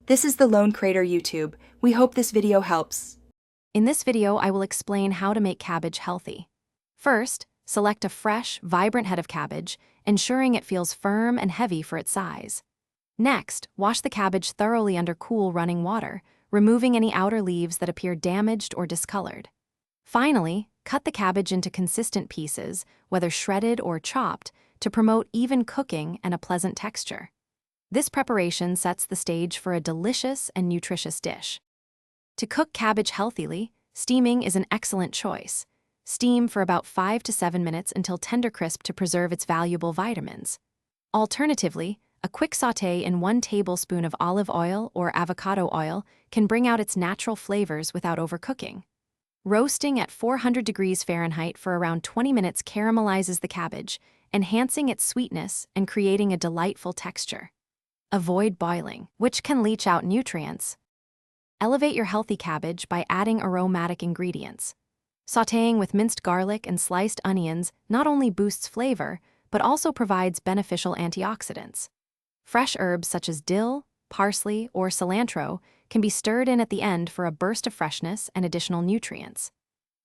This is the Lone Crater YouTube. We hope this video helps. In this video, I will explain how to make cabbage healthy. First, select a fresh, vibrant head of cabbage, ensuring it feels firm and heavy for its size. Next, wash the cabbage thoroughly under cool running water, removing any outer leaves that appear damaged or discolored. Finally, cut the cabbage into consistent pieces, whether shredded or chopped, to promote even cooking and a pleasant texture. This preparation sets the stage for a delicious and nutritious dish. To cook cabbage healthily, steaming is an excellent choice. Steam for about 5 to 7 minutes until tender crisp to preserve its valuable vitamins. Alternatively, a quick sauté in 1 tablespoon of olive oil or avocado oil can bring out its natural flavors without overcooking. Roasting at 400 degrees Fahrenheit for around 20 minutes caramelizes the cabbage, enhancing its sweetness and creating a delightful texture. Avoid boiling, which can leach out nutrients. Elevate your healthy cabbage by adding aromatic ingredients. Sautéing with minced garlic and sliced onions not only boosts flavor, but also provides beneficial antioxidants. Fresh herbs such as dill, parsley, or cilantro can be stirred in at the end for a burst of freshness and additional nutrients.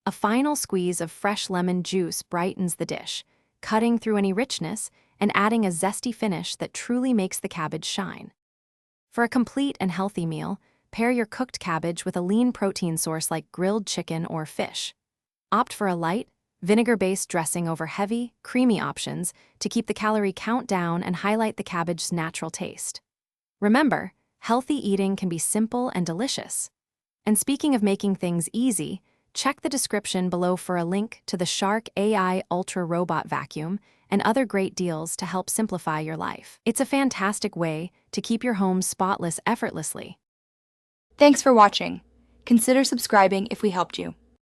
A final squeeze of fresh lemon juice brightens the dish, cutting through any richness and adding a zesty finish that truly makes the cabbage shine. For a complete and healthy meal, pair your cooked cabbage with a lean protein source like grilled chicken or fish. Opt for a light, vinegar-based dressing over heavy, creamy options to keep the calorie count down and highlight the cabbage's natural taste. Remember, healthy eating can be simple and delicious. And speaking of making things easy, check the description below for a link to the Shark AI Ultra Robot Vacuum and other great deals to help simplify your life. It's a fantastic way to keep your home spotless effortlessly. Thanks for watching. Consider subscribing if we helped you.